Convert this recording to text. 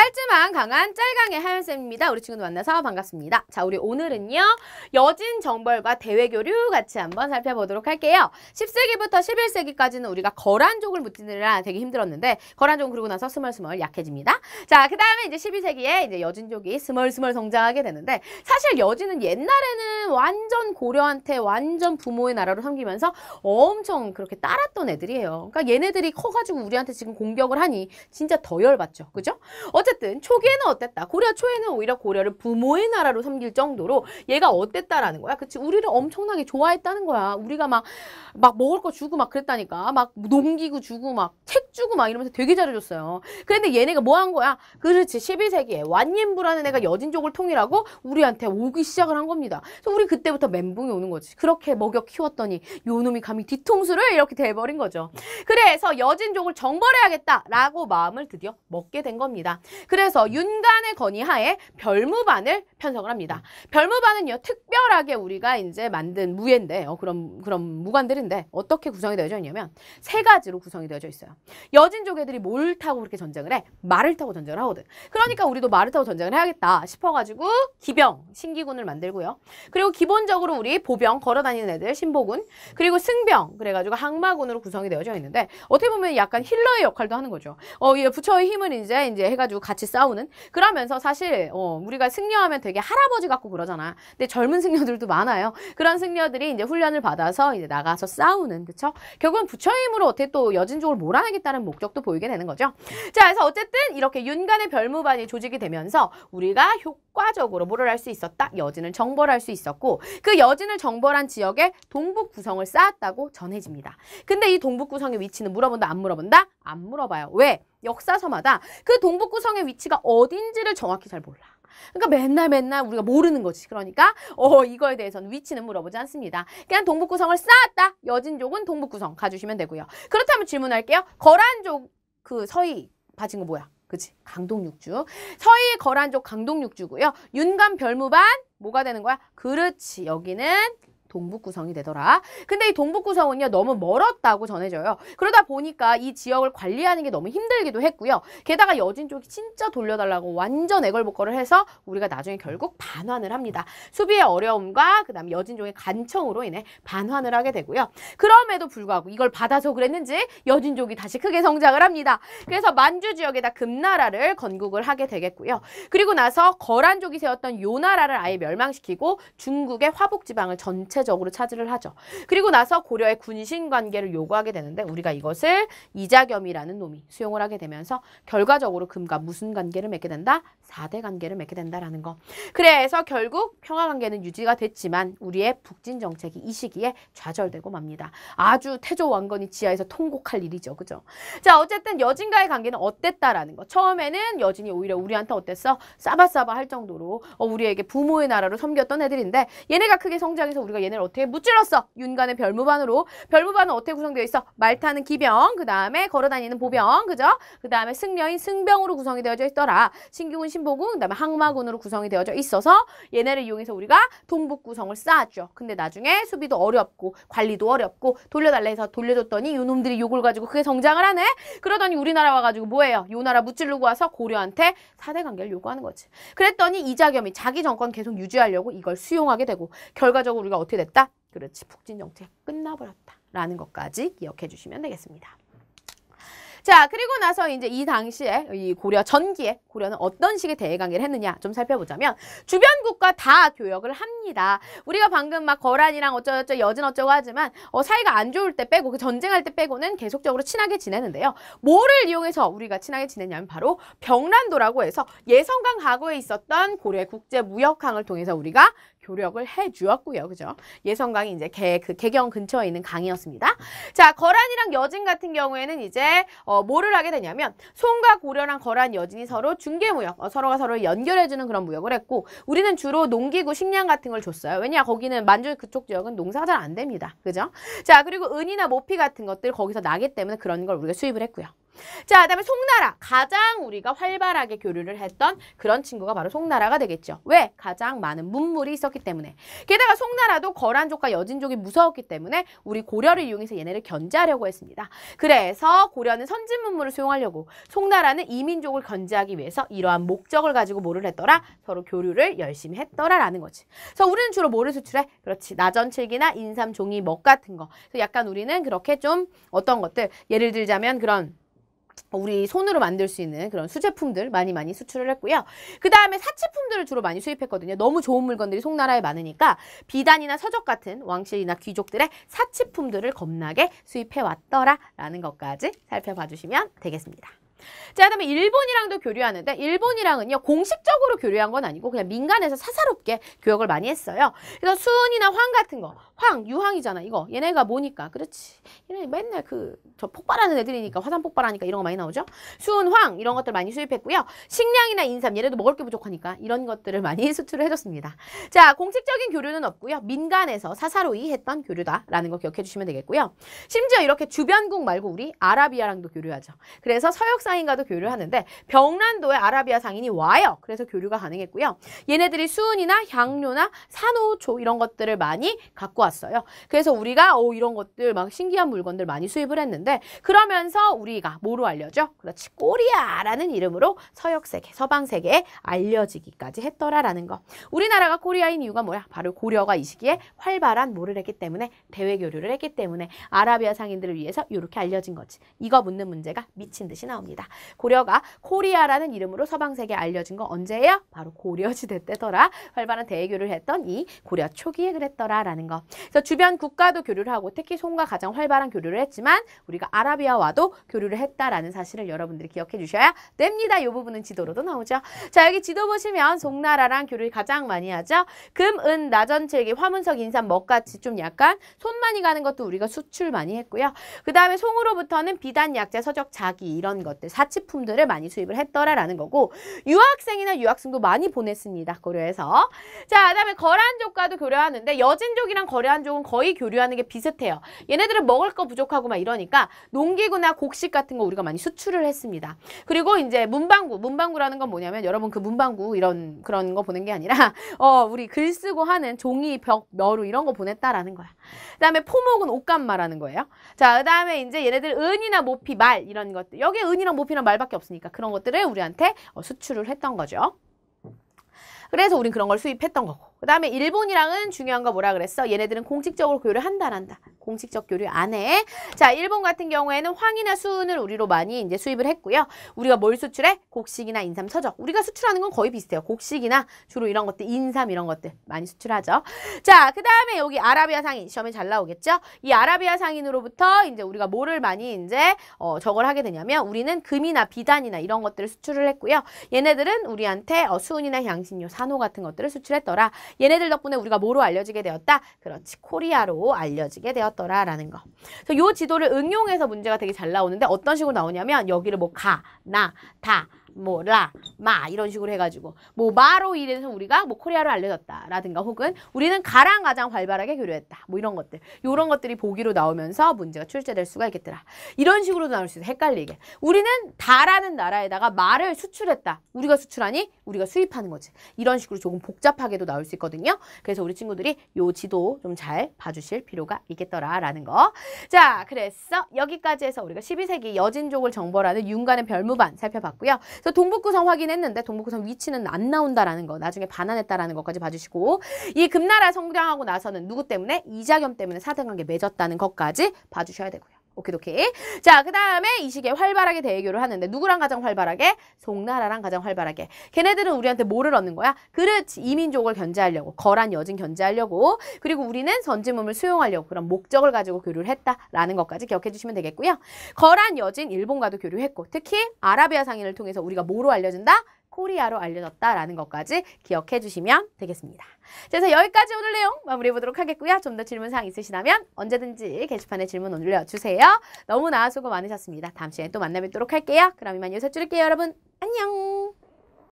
짧지만 강한 짤강의 하연쌤입니다. 우리 친구들 만나서 반갑습니다. 자, 우리 오늘은요. 여진 정벌과 대외교류 같이 한번 살펴보도록 할게요. 10세기부터 11세기까지는 우리가 거란족을 묻느라 되게 힘들었는데 거란족 그러고 나서 스멀스멀 약해집니다. 자, 그 다음에 이제 12세기에 이제 여진족이 스멀스멀 성장하게 되는데 사실 여진은 옛날에는 완전 고려한테 완전 부모의 나라로 섬기면서 엄청 그렇게 따랐던 애들이에요. 그러니까 얘네들이 커가지고 우리한테 지금 공격을 하니 진짜 더 열받죠. 그죠? 어쨌든 초기에는 어땠다? 고려 초에는 오히려 고려를 부모의 나라로 섬길 정도로 얘가 어땠다라는 거야. 그치? 우리를 엄청나게 좋아했다는 거야. 우리가 막 먹을 거 주고 막 그랬다니까. 막 농기구 주고 막 책 주고 막 이러면서 되게 잘해줬어요. 그런데 얘네가 뭐 한 거야? 그렇지. 12세기에 완옌부라는 애가 여진족을 통일하고 우리한테 오기 시작을 한 겁니다. 그래서 우리 그때부터 멘붕이 오는 거지. 그렇게 먹여 키웠더니 요놈이 감히 뒤통수를 이렇게 대버린 거죠. 그래서 여진족을 정벌해야겠다라고 마음을 드디어 먹게 된 겁니다. 그래서 윤간의 건의하에 별무반을 편성을 합니다. 별무반은요, 특별하게 우리가 이제 만든 무예인데, 그런 무관들인데, 어떻게 구성이 되어져 있냐면, 세 가지로 구성이 되어져 있어요. 여진족 애들이 뭘 타고 그렇게 전쟁을 해? 말을 타고 전쟁을 하거든. 그러니까 우리도 말을 타고 전쟁을 해야겠다 싶어가지고, 기병, 신기군을 만들고요. 그리고 기본적으로 우리 보병, 걸어다니는 애들, 신보군, 그리고 승병, 그래가지고 항마군으로 구성이 되어져 있는데, 어떻게 보면 약간 힐러의 역할도 하는 거죠. 이 부처의 힘을 이제 해가지고 같이 싸우는. 그러면서 사실 우리가 승려하면 되게 할아버지 같고 그러잖아. 근데 젊은 승려들도 많아요. 그런 승려들이 이제 훈련을 받아서 이제 나가서 싸우는, 그쵸? 결국은 부처의 힘으로 어떻게 또 여진족을 몰아내겠다는 목적도 보이게 되는 거죠. 자, 그래서 어쨌든 이렇게 윤간의 별무반이 조직이 되면서 우리가 효과적으로 뭐를 할 수 있었다? 여진을 정벌할 수 있었고, 그 여진을 정벌한 지역에 동북 구성을 쌓았다고 전해집니다. 근데 이 동북 구성의 위치는 물어본다, 안 물어본다? 안 물어봐요. 왜? 역사서마다 그 동북구성의 위치가 어딘지를 정확히 잘 몰라. 그러니까 맨날 우리가 모르는 거지. 그러니까 이거에 대해서는 위치는 물어보지 않습니다. 그냥 동북구성을 쌓았다. 여진족은 동북구성 가주시면 되고요. 그렇다면 질문할게요. 거란족 그 서희 봐진 거 뭐야? 그치? 강동육주. 서희 거란족 강동육주고요. 윤간 별무반 뭐가 되는 거야? 그렇지. 여기는 동북구성이 되더라. 근데 이 동북구성은요, 너무 멀었다고 전해져요. 그러다 보니까 이 지역을 관리하는 게 너무 힘들기도 했고요. 게다가 여진 쪽이 진짜 돌려달라고 완전 애걸복걸을 해서 우리가 나중에 결국 반환을 합니다. 수비의 어려움과 그 다음에 여진 쪽의 간청으로 인해 반환을 하게 되고요. 그럼에도 불구하고 이걸 받아서 그랬는지 여진족이 다시 크게 성장을 합니다. 그래서 만주 지역에다 금나라를 건국을 하게 되겠고요. 그리고 나서 거란족이 세웠던 요나라를 아예 멸망시키고 중국의 화북지방을 전체적으로 차지를 하죠. 그리고 나서 고려의 군신 관계를 요구하게 되는데 우리가 이것을 이자겸이라는 놈이 수용을 하게 되면서 결과적으로 금과 무슨 관계를 맺게 된다? 4대 관계를 맺게 된다라는 거. 그래서 결국 평화 관계는 유지가 됐지만 우리의 북진 정책이 이 시기에 좌절되고 맙니다. 아주 태조 왕건이 지하에서 통곡할 일이죠. 그죠? 자, 어쨌든 여진과의 관계는 어땠다라는 거. 처음에는 여진이 오히려 우리한테 어땠어? 싸바싸바 할 정도로 우리에게 부모의 나라로 섬겼던 애들인데 얘네가 크게 성장해서 우리가 얘네를 어떻게 무찔렀어? 윤간의 별무반으로. 별무반은 어떻게 구성되어 있어? 말 타는 기병, 그 다음에 걸어다니는 보병, 그죠? 그 다음에 승려인 승병으로 구성이 되어져 있더라. 신기군, 신보군, 그 다음에 항마군으로 구성이 되어져 있어서 얘네를 이용해서 우리가 동북구성을 쌓았죠. 근데 나중에 수비도 어렵고 관리도 어렵고 돌려달라 해서 돌려줬더니 요놈들이 요걸 가지고 크게 성장을 하네? 그러더니 우리나라 와가지고 뭐예요? 요 나라 무찌르고 와서 고려한테 4대 관계를 요구하는 거지. 그랬더니 이자겸이 자기 정권 계속 유지하려고 이걸 수용하게 되고 결과적으로 우리가 어떻게 됐다? 그렇지. 북진 정책 끝나버렸다. 라는 것까지 기억해 주시면 되겠습니다. 자, 그리고 나서 이제 이 당시에 이 고려 전기에 고려는 어떤 식의 대외관계를 했느냐 좀 살펴보자면 주변국과 다 교역을 합니다. 우리가 방금 막 거란이랑 어쩌고저쩌고 여진 어쩌고 하지만 사이가 안 좋을 때 빼고 그 전쟁할 때 빼고는 계속적으로 친하게 지내는데요. 뭐를 이용해서 우리가 친하게 지냈냐면 바로 병란도라고 해서 예성강 하구에 있었던 고려의 국제무역항을 통해서 우리가 교력을 해주었고요. 그죠? 예성강이 이제 개경 근처에 있는 강이었습니다. 자, 거란이랑 여진 같은 경우에는 이제 뭐를 하게 되냐면 송과 고려랑 거란, 여진이 서로 중개무역, 서로가 서로를 연결해주는 그런 무역을 했고 우리는 주로 농기구, 식량 같은 걸 줬어요. 왜냐? 거기는 만주 그쪽 지역은 농사가 잘 안 됩니다. 그죠? 자, 그리고 은이나 모피 같은 것들 거기서 나기 때문에 그런 걸 우리가 수입을 했고요. 자, 그다음에 송나라. 가장 우리가 활발하게 교류를 했던 그런 친구가 바로 송나라가 되겠죠. 왜? 가장 많은 문물이 있었기 때문에. 게다가 송나라도 거란족과 여진족이 무서웠기 때문에 우리 고려를 이용해서 얘네를 견제하려고 했습니다. 그래서 고려는 선진 문물을 수용하려고, 송나라는 이민족을 견제하기 위해서 이러한 목적을 가지고 뭐를 했더라? 서로 교류를 열심히 했더라라는 거지. 그래서 우리는 주로 뭐를 수출해? 그렇지. 나전칠기나 인삼, 종이, 먹 같은 거. 그래서 약간 우리는 그렇게 좀 어떤 것들, 예를 들자면 그런 우리 손으로 만들 수 있는 그런 수제품들 많이 수출을 했고요. 그 다음에 사치품들을 주로 많이 수입했거든요. 너무 좋은 물건들이 송나라에 많으니까 비단이나 서적 같은 왕실이나 귀족들의 사치품들을 겁나게 수입해 왔더라라는 것까지 살펴봐 주시면 되겠습니다. 자, 그다음에 일본이랑도 교류하는데, 일본이랑은요 공식적으로 교류한 건 아니고 그냥 민간에서 사사롭게 교역을 많이 했어요. 그래서 수은이나 황 같은 거, 황, 유황이잖아 이거. 얘네가 뭐니까? 그렇지. 얘네 맨날 저 폭발하는 애들이니까, 화산 폭발하니까 이런 거 많이 나오죠. 수은, 황 이런 것들 많이 수입했고요. 식량이나 인삼, 얘네도 먹을 게 부족하니까 이런 것들을 많이 수출을 해줬습니다. 자, 공식적인 교류는 없고요. 민간에서 사사로이 했던 교류다라는 거 기억해 주시면 되겠고요. 심지어 이렇게 주변국 말고 우리 아라비아랑도 교류하죠. 그래서 서역 상인과도 교류하는데 병란도에 아라비아 상인이 와요. 그래서 교류가 가능했고요. 얘네들이 수은이나 향료나 산호초 이런 것들을 많이 갖고 왔어요. 그래서 우리가 이런 것들 막 신기한 물건들 많이 수입을 했는데, 그러면서 우리가 뭐로 알려져? 그렇지. 코리아라는 이름으로 서역 세계, 서방 세계에 알려지기까지 했더라라는 거. 우리나라가 코리아인 이유가 뭐야? 바로 고려가 이 시기에 활발한 뭐를 했기 때문에, 대외 교류를 했기 때문에 아라비아 상인들을 위해서 이렇게 알려진 거지. 이거 묻는 문제가 미친 듯이 나옵니다. 고려가 코리아라는 이름으로 서방 세계에 알려진 거 언제예요? 바로 고려시대 때더라. 활발한 대외교류를 했던 이 고려 초기에 그랬더라라는 거. 그래서 주변 국가도 교류를 하고, 특히 송과 가장 활발한 교류를 했지만 우리가 아라비아와도 교류를 했다라는 사실을 여러분들이 기억해 주셔야 됩니다. 이 부분은 지도로도 나오죠. 자, 여기 지도 보시면 송나라랑 교류를 가장 많이 하죠. 금, 은, 나전칠기, 화문석, 인삼, 먹같이 좀 약간 손 많이 가는 것도 우리가 수출 많이 했고요. 그 다음에 송으로부터는 비단, 약재, 서적, 자기 이런 것들, 사치품들을 많이 수입을 했더라라는 거고, 유학생이나 유학생도 많이 보냈습니다. 고려에서. 자, 그 다음에 거란족과도 교류하는데, 여진족이랑 거란족은 거의 교류하는 게 비슷해요. 얘네들은 먹을 거 부족하고 막 이러니까 농기구나 곡식 같은 거 우리가 많이 수출을 했습니다. 그리고 이제 문방구라는 건 뭐냐면, 여러분 그 문방구 이런 그런 거 보낸 게 아니라 우리 글 쓰고 하는 종이, 벽, 묘루 이런 거 보냈다라는 거야. 그 다음에 포목은 옷감 말하는 거예요. 자, 그 다음에 이제 얘네들 은이나 모피, 말 이런 것들, 여기에 은이랑 모피랑 말밖에 없으니까 그런 것들을 우리한테 수출을 했던 거죠. 그래서 우린 그런 걸 수입했던 거고. 그 다음에 일본이랑은 중요한 거 뭐라 그랬어? 얘네들은 공식적으로 교류를 한다, 안 한다? 공식적 교류 안 해. 자, 일본 같은 경우에는 황이나 수은을 우리로 많이 이제 수입을 했고요. 우리가 뭘 수출해? 곡식이나 인삼, 서적. 우리가 수출하는 건 거의 비슷해요. 곡식이나 주로 이런 것들, 인삼 이런 것들 많이 수출하죠. 자, 그 다음에 여기 아라비아 상인, 시험에 잘 나오겠죠? 이 아라비아 상인으로부터 이제 우리가 뭐를 많이 이제 저걸 하게 되냐면, 우리는 금이나 비단이나 이런 것들을 수출을 했고요. 얘네들은 우리한테 수은이나 향신료, 산호 같은 것들을 수출했더라. 얘네들 덕분에 우리가 뭐로 알려지게 되었다? 그렇지. 코리아로 알려지게 되었더라라는 거. 그래서 이 지도를 응용해서 문제가 되게 잘 나오는데, 어떤 식으로 나오냐면 여기를 뭐 가, 나, 다, 뭐 라, 마 이런 식으로 해가지고 뭐 마로 인해서 우리가 뭐 코리아로 알려졌다라든가, 혹은 우리는 가랑 가장 활발하게 교류했다. 뭐 이런 것들. 이런 것들이 보기로 나오면서 문제가 출제될 수가 있겠더라. 이런 식으로도 나올 수 있어. 헷갈리게. 우리는 다라는 나라에다가 말을 수출했다. 우리가 수출하니 우리가 수입하는 거지. 이런 식으로 조금 복잡하게도 나올 수 있거든요. 그래서 우리 친구들이 요 지도 좀 잘 봐주실 필요가 있겠더라라는 거. 자, 그래서 여기까지 해서 우리가 12세기 여진족을 정벌하는 윤관의 별무반 살펴봤고요. 그래서 동북구성 확인했는데 동북구성 위치는 안 나온다라는 거, 나중에 반환했다라는 것까지 봐주시고, 이 금나라 성장하고 나서는 누구 때문에? 이자겸 때문에 사등관계 맺었다는 것까지 봐주셔야 되고요. 오케이. 자, 그 다음에 이 시기에 활발하게 대외교를 하는데 누구랑 가장 활발하게? 송나라랑 가장 활발하게. 걔네들은 우리한테 뭐를 얻는 거야? 그렇지. 이민족을 견제하려고, 거란 여진 견제하려고, 그리고 우리는 선진문을 수용하려고 그런 목적을 가지고 교류를 했다라는 것까지 기억해 주시면 되겠고요. 거란 여진 일본과도 교류했고, 특히 아라비아 상인을 통해서 우리가 뭐로 알려진다? 코리아로 알려졌다라는 것까지 기억해 주시면 되겠습니다. 그래서 여기까지 오늘 내용 마무리해 보도록 하겠고요. 좀 더 질문사항 있으시다면 언제든지 게시판에 질문 올려주세요. 너무나 수고 많으셨습니다. 다음 시간에 또 만나 뵙도록 할게요. 그럼 이만 여기서 줄일게요. 여러분 안녕.